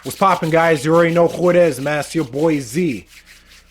What's poppin', guys? You already know who it is, man. It's your boy Z.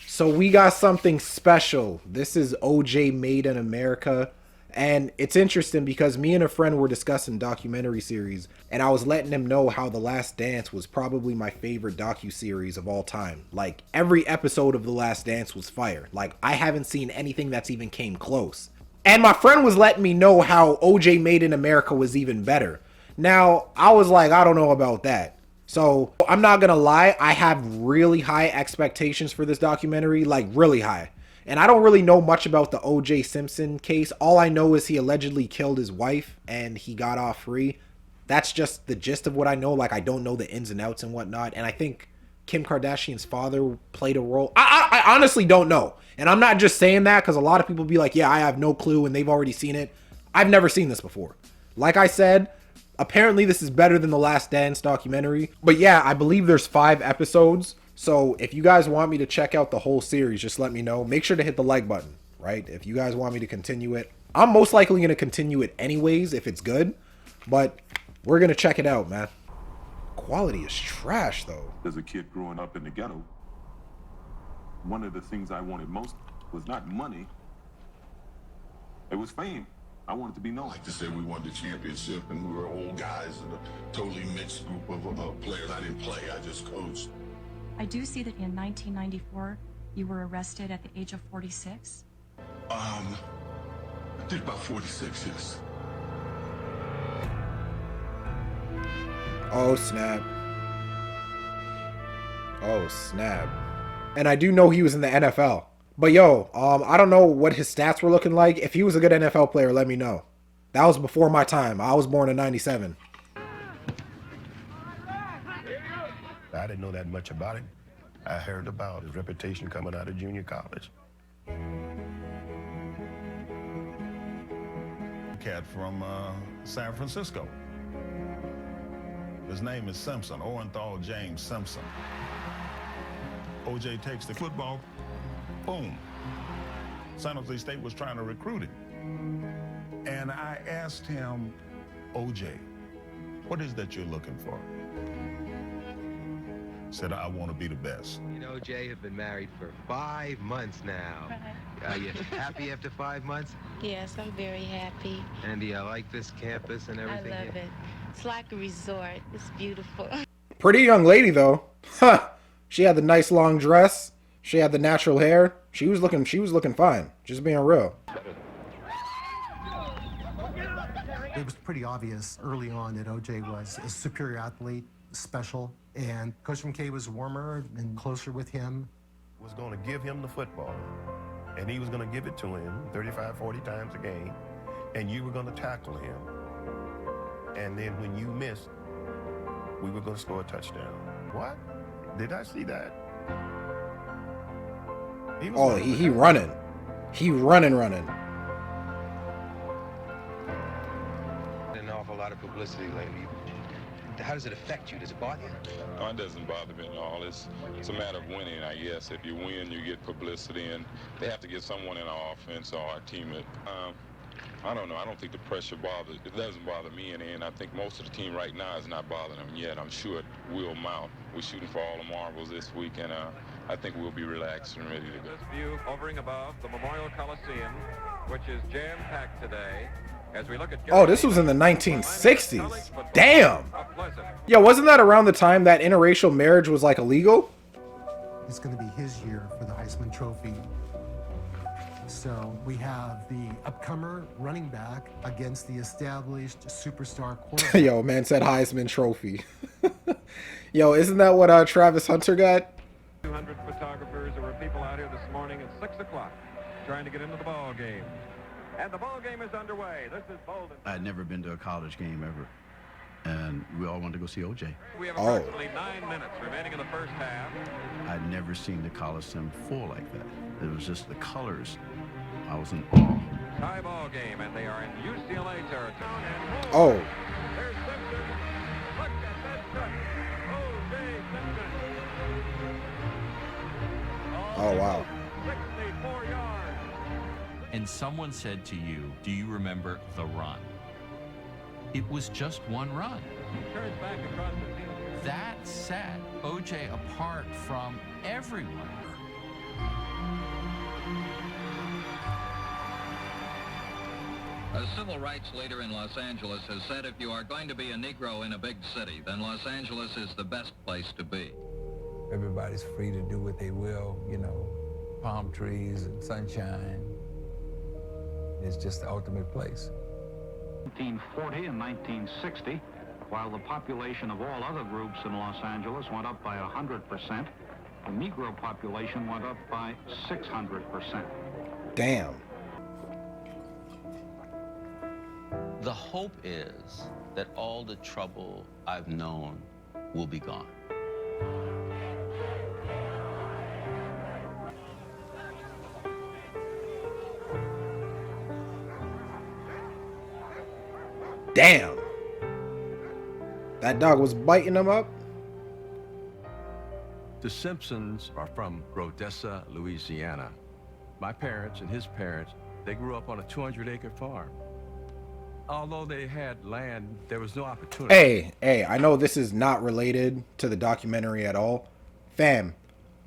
So we got something special. This is OJ Made in America. And it's interesting because me and a friend were discussing documentary series, and I was letting him know how The Last Dance was probably my favorite docu-series of all time. Like, every episode of The Last Dance was fire. Like, I haven't seen anything that's even came close. And my friend was letting me know how OJ Made in America was even better. Now, I was like, I don't know about that. So, I'm not gonna lie, I have really high expectations for this documentary, like really high. And I don't really know much about the O.J. Simpson case. All I know is he allegedly killed his wife and he got off free. That's just the gist of what I know. Like, I don't know the ins and outs and whatnot. And I think Kim Kardashian's father played a role. I honestly don't know. And I'm not just saying that because a lot of people be like, yeah, I have no clue and they've already seen it. I've never seen this before. Like I said, apparently this is better than the Last Dance documentary. But yeah, I believe there's 5 episodes. So if you guys want me to check out the whole series, just let me know. Make sure to hit the like button, right? If you guys want me to continue it. I'm most likely going to continue it anyways if it's good. But we're going to check it out, man. Quality is trash, though. As a kid growing up in the ghetto, one of the things I wanted most was not money. It was fame. I wanted to be known. Like to say we won the championship and we were old guys and a totally mixed group of players. I didn't play, I just coached. I do see that in 1994, you were arrested at the age of 46. I did about 46 years. Oh, snap. Oh, snap. And I do know he was in the NFL. But yo, I don't know what his stats were looking like. If he was a good NFL player, let me know. That was before my time. I was born in 97. I didn't know that much about him. I heard about his reputation coming out of junior college. Cat from San Francisco. His name is Simpson, Orenthal James Simpson. OJ takes the football, boom. San Jose State was trying to recruit him. And I asked him, OJ, what is that you're looking for? Said, I want to be the best. You know, Jay have been married for 5 months now. Are you happy after 5 months? Yes, I'm very happy. And do you like this campus and everything? I love it. It's like a resort. It's beautiful. Pretty young lady, though. Huh. She had the nice long dress. She had the natural hair. She was looking fine. Just being real. It was pretty obvious early on that OJ was a superior athlete, special, and Coach McKay was warmer and closer with him. Was going to give him the football, and he was going to give it to him 35, 40 times a game, and you were going to tackle him. And then when you missed, we were going to score a touchdown. What? Did I see that? He running. He running. An awful lot of publicity lately. How does it affect you? Does it bother you? No, it doesn't bother me at all. It's a matter of winning, I guess. If you win, you get publicity, and they have to get someone in our offense or our teammate. I don't know. I don't think the pressure doesn't bother me any, and I think most of the team right now is not bothering them yet. I'm sure it will mount. We're shooting for all the marbles this week, and I think we'll be relaxed and ready to go. This view hovering above the Memorial Coliseum, which is jam-packed today. As we look at oh, this was in the 1960s. Damn. Yo, wasn't that around the time that interracial marriage was like illegal? It's going to be his year for the Heisman Trophy. So we have the upcomer running back against the established superstar quarterback. Yo, man said Heisman Trophy. Yo, isn't that what Travis Hunter got? 200 photographers. There were people out here this morning at 6 o'clock trying to get into the ball game. And the ball game is underway. This is Bolden. I had never been to a college game ever, and we all wanted to go see OJ. We have approximately 9 minutes remaining in the first half. I'd never seen the Coliseum full like that. It was just the colors. I was in awe. Tie ball game, and they are in UCLA territory. Oh. There's Simpson. Look at that strike. O.J. Simpson. Oh, wow. 64 yards. And someone said to you, do you remember the run? It was just one run. He turns back across the field. That set O.J. apart from everyone. A civil rights leader in Los Angeles has said if you are going to be a Negro in a big city, then Los Angeles is the best place to be. Everybody's free to do what they will, you know, palm trees and sunshine. It's just the ultimate place. 1940 and 1960, while the population of all other groups in Los Angeles went up by 100%, the Negro population went up by 600%. Damn. The hope is that all the trouble I've known will be gone. Damn. That dog was biting him up. The Simpsons are from Rodessa, Louisiana. My parents and his parents, they grew up on a 200-acre farm. Although they had land, there was no opportunity. Hey, I know this is not related to the documentary at all. Fam,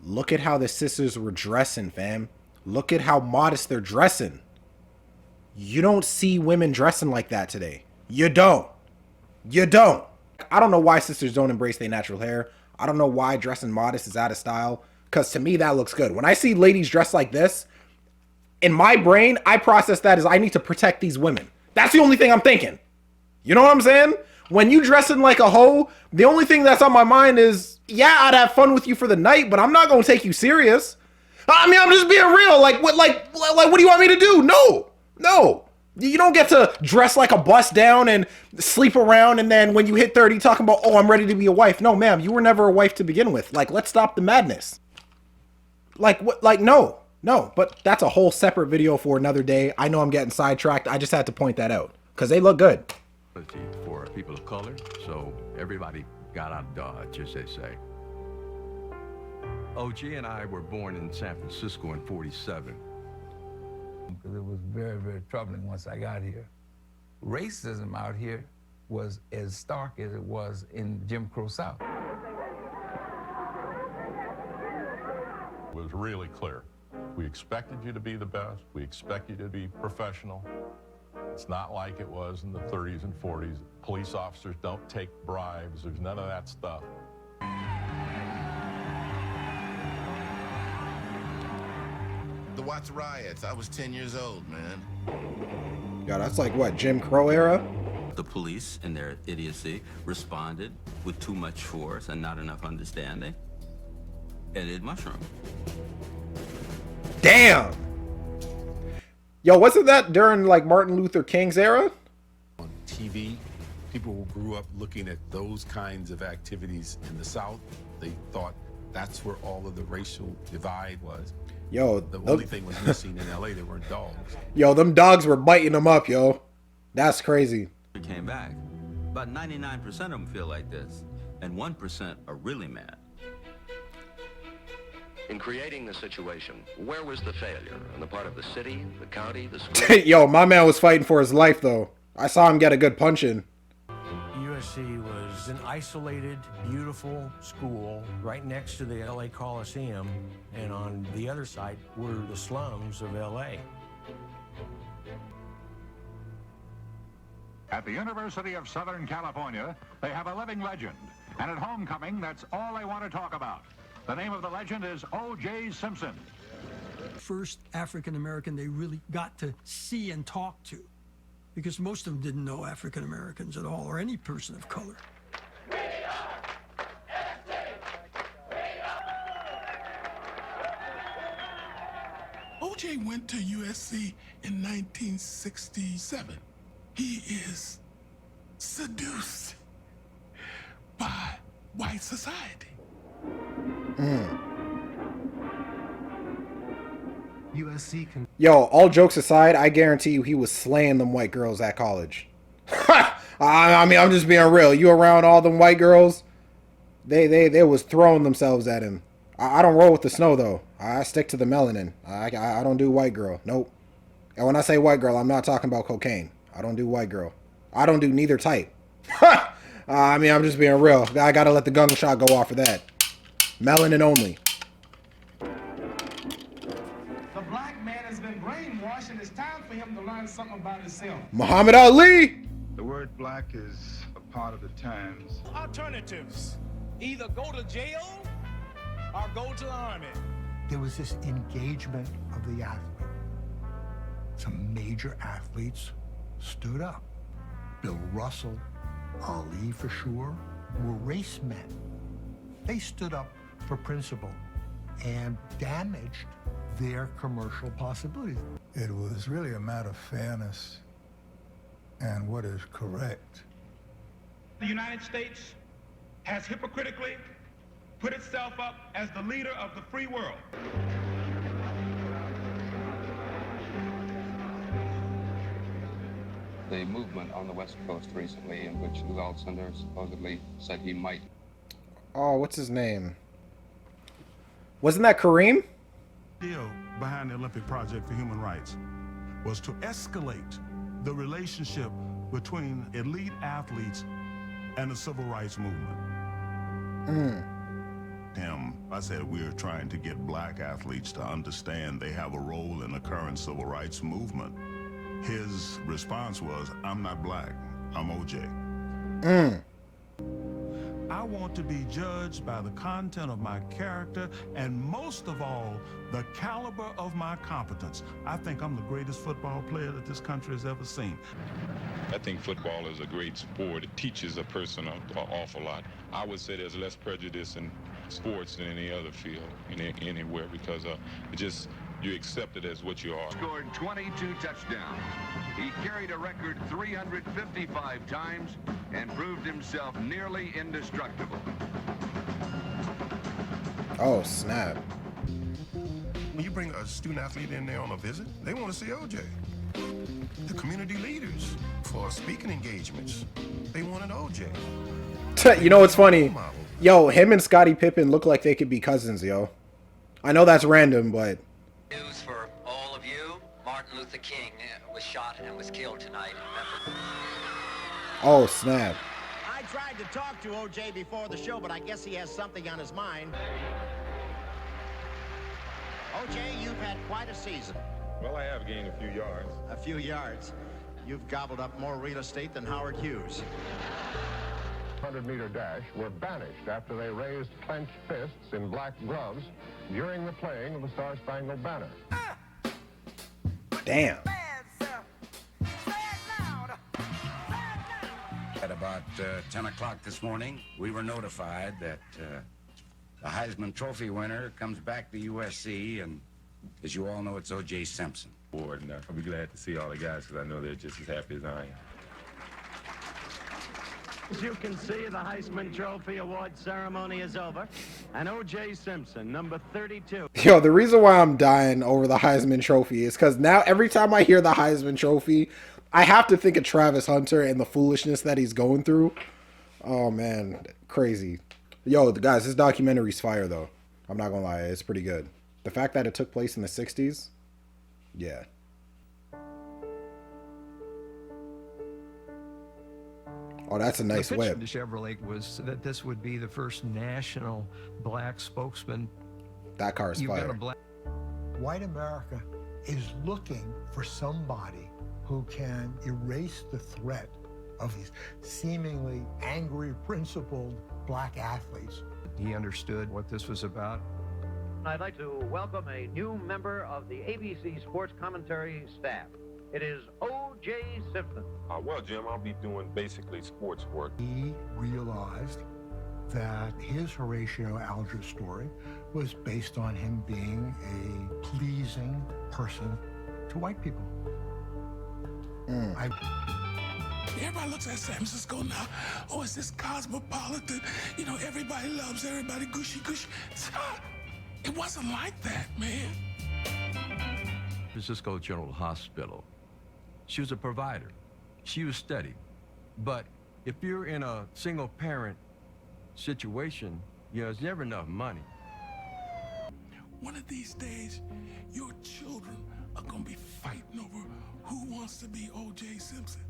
look at how the sisters were dressing, fam. Look at how modest they're dressing. You don't see women dressing like that today. You don't. You don't. I don't know why sisters don't embrace their natural hair. I don't know why dressing modest is out of style. Because to me, that looks good. When I see ladies dressed like this, in my brain, I process that as I need to protect these women. That's the only thing I'm thinking. You know what I'm saying? When you dressing like a hoe, the only thing that's on my mind is, yeah, I'd have fun with you for the night, but I'm not going to take you serious. I mean, I'm just being real. Like, what do you want me to do? No. You don't get to dress like a bust down and sleep around, and then when you hit 30 talking about, oh, I'm ready to be a wife. No, ma'am, you were never a wife to begin with. Like, let's stop the madness. Like, what? Like, no. But that's a whole separate video for another day. I know I'm getting sidetracked. I just had to point that out because they look good. For people of color, so everybody got out of Dodge, as they say. OG and I were born in San Francisco in '47. Because it was very, very troubling once I got here. Racism out here was as stark as it was in Jim Crow South. It was really clear. We expected you to be the best. We expect you to be professional. It's not like it was in the 30s and 40s. Police officers don't take bribes. There's none of that stuff. The Watts riots, I was 10 years old, man. Yeah, that's like what, Jim Crow era? The police, in their idiocy, responded with too much force and not enough understanding, and it mushroomed. Damn. Yo, wasn't that during like Martin Luther King's era? On TV, people who grew up looking at those kinds of activities in the South, they thought that's where all of the racial divide was. Yo, the only thing was missing in LA, there were dogs. Yo, them dogs were biting them up, yo. That's crazy. It came back. About 99% of them feel like this, and 1% are really mad. In creating the situation, where was the failure? On the part of the city, the county, the school? Yo, my man was fighting for his life, though. I saw him get a good punch in. USC was an isolated, beautiful school right next to the LA Coliseum, and on the other side were the slums of LA. At the University of Southern California, they have a living legend. And at homecoming, that's all they want to talk about. The name of the legend is O.J. Simpson. First African-American they really got to see and talk to, because most of them didn't know African-Americans at all, or any person of color. O.J. went to USC in 1967. He is seduced by white society. USC can. Yo, all jokes aside, I guarantee you he was slaying them white girls at college. I mean, I'm just being real. You around all them white girls, they was throwing themselves at him. I don't roll with the snow though. I stick to the melanin. I don't do white girl. Nope. And when I say white girl, I'm not talking about cocaine. I don't do white girl. I don't do neither type. I mean, I'm just being real. I gotta let the gunshot go off for that. Melanin only. The black man has been brainwashed, and it's time for him to learn something about himself. Muhammad Ali. The word black is a part of the times. Alternatives. Either go to jail or go to the army. There was this engagement of the athlete. Some major athletes stood up. Bill Russell, Ali for sure, were race men. They stood up for principle and damaged their commercial possibilities. It was really a matter of fairness and what is correct. The United States has hypocritically put itself up as the leader of the free world. The movement on the West Coast recently in which Lou Alcindor supposedly said he might. Oh, what's his name? Wasn't that Kareem? The deal behind the Olympic Project for Human Rights was to escalate the relationship between elite athletes and the civil rights movement. I said we're trying to get black athletes to understand they have a role in the current civil rights movement. His response was, I'm not black, I'm OJ. I want to be judged by the content of my character and most of all, the caliber of my competence. I think I'm the greatest football player that this country has ever seen. I think football is a great sport. It teaches a person an awful lot. I would say there's less prejudice in sports than any other field, anywhere, because you accept it as what you are. Scored 22 touchdowns. He carried a record 355 times and proved himself nearly indestructible. Oh, snap. When you bring a student athlete in there on a visit, they want to see OJ. The community leaders for speaking engagements, they wanted OJ. You know what's funny? Yo, him and Scottie Pippen look like they could be cousins, yo. I know that's random, but... News for all of you. Martin Luther King was shot and was killed tonight in Memphis. Oh, snap. I tried to talk to OJ before the show, but I guess he has something on his mind. OJ, you've had quite a season. Well, I have gained a few yards. A few yards. You've gobbled up more real estate than Howard Hughes. 100-meter dash were banished after they raised clenched fists in black gloves during the playing of the Star-Spangled Banner. Damn. At about 10 o'clock this morning, we were notified that the Heisman Trophy winner comes back to USC, and as you all know, it's O.J. Simpson. And I'll be glad to see all the guys because I know they're just as happy as I am. As you can see, the Heisman Trophy award ceremony is over, and O.J. Simpson, number 32. Yo, the reason why I'm dying over the Heisman Trophy is because now every time I hear the Heisman Trophy, I have to think of Travis Hunter and the foolishness that he's going through. Oh, man. Crazy. Yo, guys, this documentary's fire, though. I'm not gonna lie. It's pretty good. The fact that it took place in the 60s, yeah. Oh, that's a nice whip. The pitch to Chevrolet was that this would be the first national black spokesman. That car is fire. White America is looking for somebody who can erase the threat of these seemingly angry, principled black athletes. He understood what this was about. I'd like to welcome a new member of the ABC Sports Commentary staff. It is O.J. Simpson. Well, Jim, I'll be doing basically sports work. He realized that his Horatio Alger story was based on him being a pleasing person to white people. Everybody looks at San Francisco now. Oh, it's this cosmopolitan. You know, everybody loves everybody. Gushy, gushy. It wasn't like that, man. Francisco General Hospital. She was a provider. She was steady. But if you're in a single parent situation, there's never enough money. One of these days, your children are going to be fighting over who wants to be O.J. Simpson.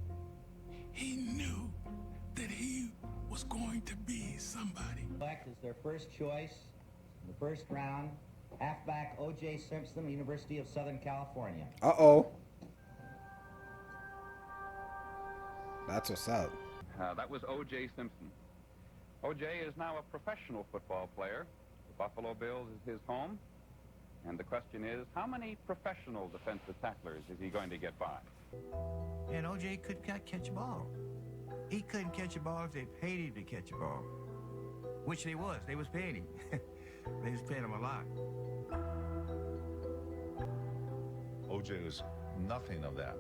He knew that he was going to be somebody. Select is their first choice in the first round. Halfback O.J. Simpson, University of Southern California. Uh-oh. That's what's up. That was O.J. Simpson. O.J. is now a professional football player. The Buffalo Bills is his home. And the question is, how many professional defensive tacklers is he going to get by? And O.J. could not catch a ball. He couldn't catch a ball if they paid him to catch a ball. Which they was. They was paying him. They was paying him a lot. OJ was nothing of that.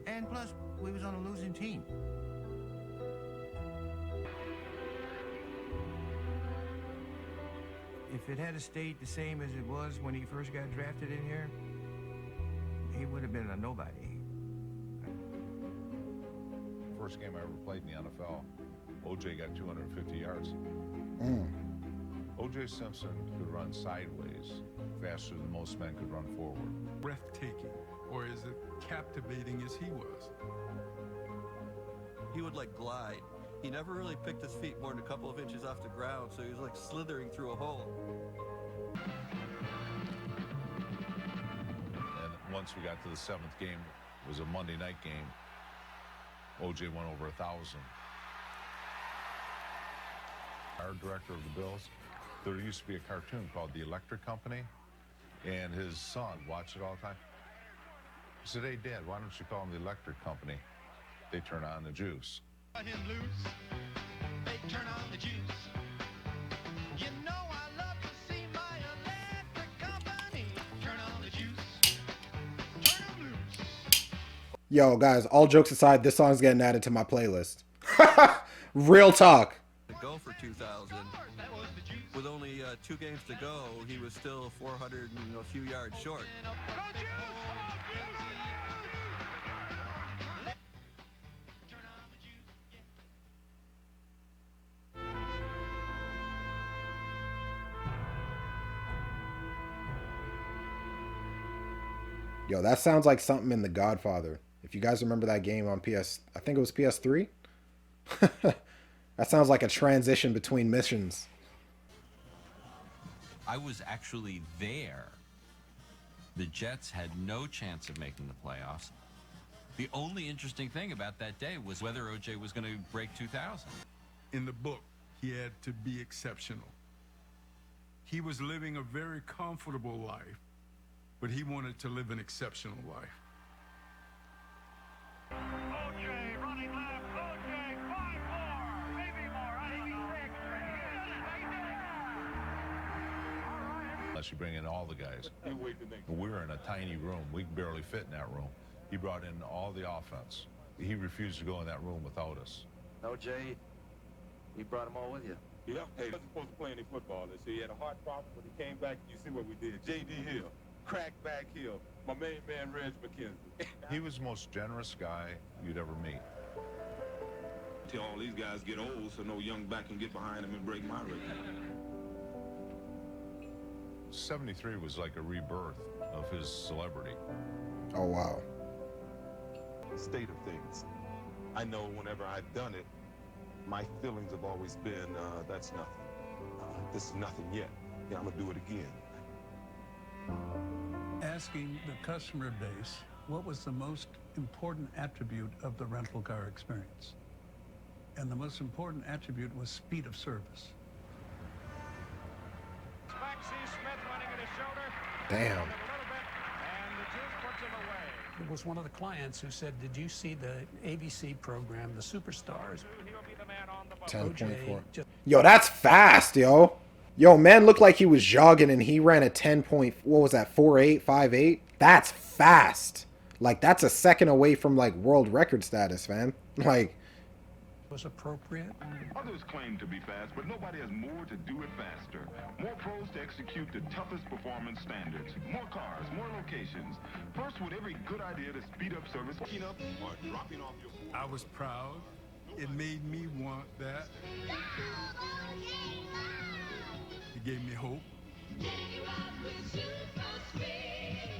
And plus, we was on a losing team. If it had stayed the same as it was when he first got drafted in here, he would have been a nobody. First game I ever played in the NFL, OJ got 250 yards. OJ Simpson could run sideways faster than most men could run forward. Breathtaking, or as captivating as he was. He would like glide. He never really picked his feet more than a couple of inches off the ground, so he was like slithering through a hole. And once we got to the 7th game, it was a Monday night game, OJ went over 1,000. Our director of the Bills, there used to be a cartoon called The Electric Company, and his son watched it all the time. He said, "Hey, Dad, why don't you call them the Electric Company? They turn on the juice." Him loose, they turn on the juice. You know I love to see my electric company turn on the juice, turn 'em loose. Yo, guys, all jokes aside, this song's getting added to my playlist. Real talk. To go for 2,000. With only 2 games to go, he was still 400 and a few yards short. Yo, that sounds like something in The Godfather. If you guys remember that game on I think it was PS3. That sounds like a transition between missions. I was actually there. The Jets had no chance of making the playoffs. The only interesting thing about that day was whether OJ was going to break 2,000. In the book, he had to be exceptional. He was living a very comfortable life, but he wanted to live an exceptional life. OJ running left, OJ 5-4, maybe more, I think Unless you bring in all the guys. We were in a tiny room. We could barely fit in that room. He brought in all the offense. He refused to go in that room without us. OJ, you brought them all with you. Yeah, hey, he wasn't supposed to play any football this year. He had a heart problem, but he came back. You see what we did. J.D. Hill, Crackback Hill, my main man, Reg McKenzie. He was the most generous guy you'd ever meet. Till all these guys get old so no young back can get behind him and break my record. 73 was like a rebirth of his celebrity. Oh, wow. State of things. I know whenever I've done it, my feelings have always been, that's nothing. This is nothing yet. Yeah, I'm gonna do it again. Asking the customer base what was the most important attribute of the rental car experience. And the most important attribute was speed of service. Damn. It was one of the clients who said, "Did you see the ABC program, The Superstars?" 10.4. Yo, that's fast, yo. Yo, man looked like he was jogging and he ran a 10 point, what was that, 4.8, 5.8? That's fast. Like, that's a second away from, like, world record status, fam. Like, was appropriate. Others claim to be fast, but nobody has more to do it faster. More pros to execute the toughest performance standards. More cars, more locations. First, with every good idea to speed up service, clean up, or dropping off your... I was proud. It made me want that. It gave me hope.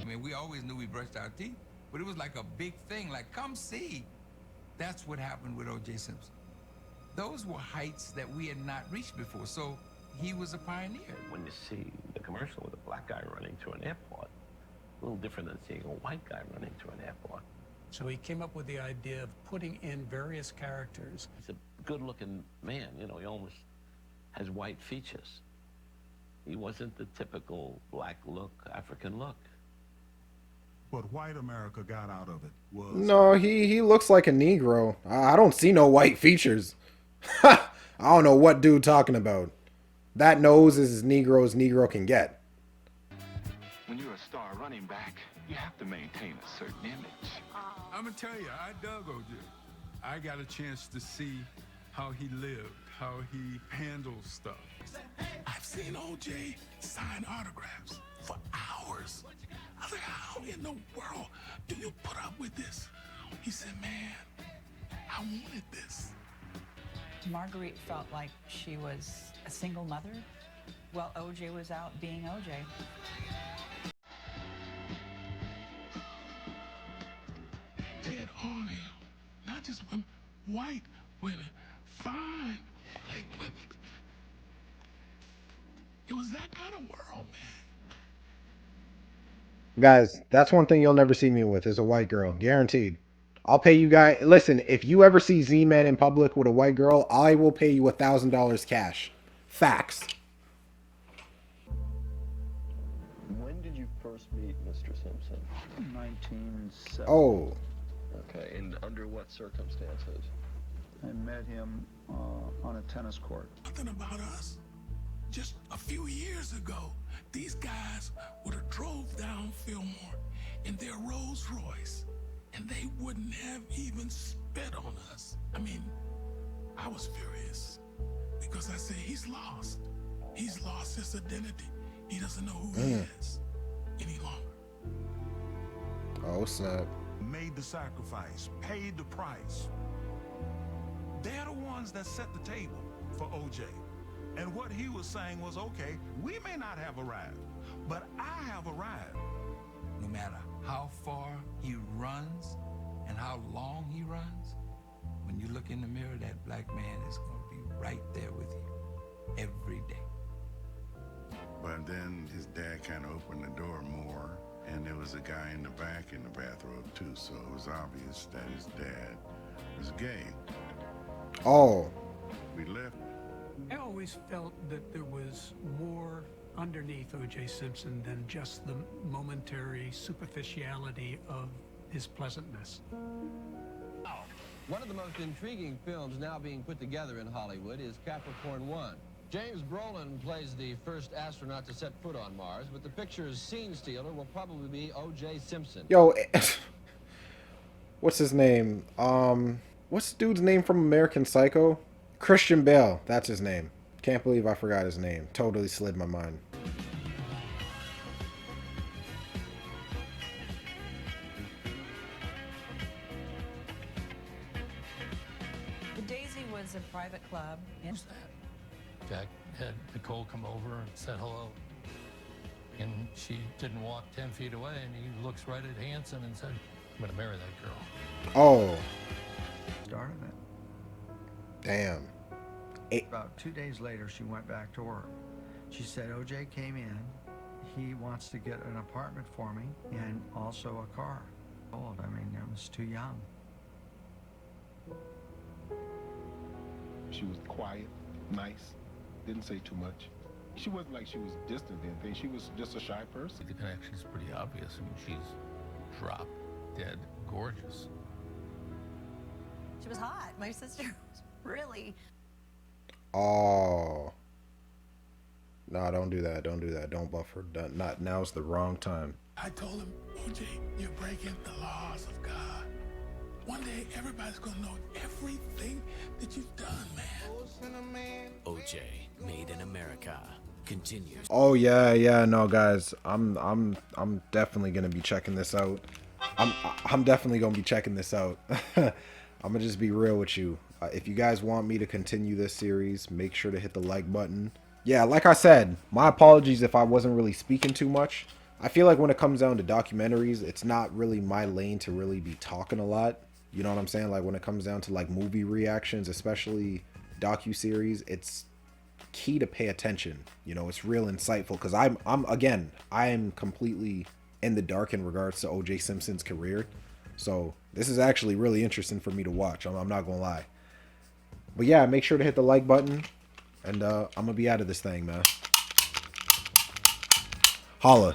I mean, we always knew we brushed our teeth, but it was like a big thing, like, come see. That's what happened with O.J. Simpson. those were heights that we had not reached before. So he was a pioneer. When you see the commercial with a black guy running through an airport, a little different than seeing a white guy running through an airport. So he came up with the idea of putting in various characters. He's a good-looking man, you know, he almost has white features. He wasn't the typical black look, African look. What white America got out of it was... No, he looks like a Negro. I don't see no white features. I don't know what dude talking about. That nose is as Negro can get. When you're a star running back, you have to maintain a certain image. I'm gonna tell you, I dug OJ. I got a chance to see how he lived, how he handles stuff. I've seen OJ sign autographs for hours. I was like, how in the world do you put up with this? He said, man, I wanted this. Marguerite felt like she was a single mother while OJ was out being OJ. Dead on him. Not just women, white women, fine black women. It was that kind of world, man. Guys, that's one thing you'll never see me with is a white girl. Guaranteed. I'll pay you guys. Listen, if you ever see Z-Man in public with a white girl, I will pay you $1,000 cash. Facts. When did you first meet Mr. Simpson? 1970. Oh. Okay, and under what circumstances? I met him on a tennis court. Nothing about us. Just a few years ago, these guys would have drove down Fillmore in their Rolls Royce, and they wouldn't have even spit on us. I mean, I was furious because I said, he's lost. He's lost his identity. He doesn't know who he is any longer. Oh, snap. Made the sacrifice, paid the price. They're the ones that set the table for OJ. And what he was saying was, okay, we may not have arrived, but I have arrived. No matter how far he runs and how long he runs, when you look in the mirror, that black man is going to be right there with you every day. But then his dad kind of opened the door more, and there was a guy in the back in the bathrobe too, so it was obvious that his dad was gay. Oh. We left. I always felt that there was more underneath O.J. Simpson than just the momentary superficiality of his pleasantness. One of the most intriguing films now being put together in Hollywood is Capricorn 1. James Brolin plays the first astronaut to set foot on Mars, but the picture's scene stealer will probably be O.J. Simpson. Yo, what's his name? What's the dude's name from American Psycho? Christian Bale. That's his name. Can't believe I forgot his name. Totally slid my mind. The Daisy was a private club. Who's that? Jack had Nicole come over and said hello. And she didn't walk 10 feet away, and he looks right at Hanson and said, I'm going to marry that girl. Oh. Started it. Damn. About 2 days later, she went back to work. She said, OJ came in. He wants to get an apartment for me and also a car. Old. I mean, I was too young. She was quiet, nice, didn't say too much. She wasn't like she was distant or anything. She was just a shy person. The connection's pretty obvious. I mean, she's drop dead gorgeous. She was hot. My sister was really... Oh. No, don't do that. Don't do that. Don't buffer. Not now's the wrong time. I told him, OJ, you're breaking the laws of God. One day, everybody's gonna know everything that you've done, man. OJ, Made in America, continues. Oh yeah, no guys. I'm definitely gonna be checking this out. I'm definitely gonna be checking this out. I'm gonna just be real with you. If you guys want me to continue this series, make sure to hit the like button. Yeah, like I said, my apologies if I wasn't really speaking too much. I feel like when it comes down to documentaries, it's not really my lane to really be talking a lot. You know what I'm saying? Like when it comes down to like movie reactions, especially docuseries, it's key to pay attention. You know, it's real insightful because I'm completely in the dark in regards to OJ Simpson's career. So this is actually really interesting for me to watch. I'm not gonna lie. But yeah, make sure to hit the like button, and I'm gonna be out of this thing, man. Holla.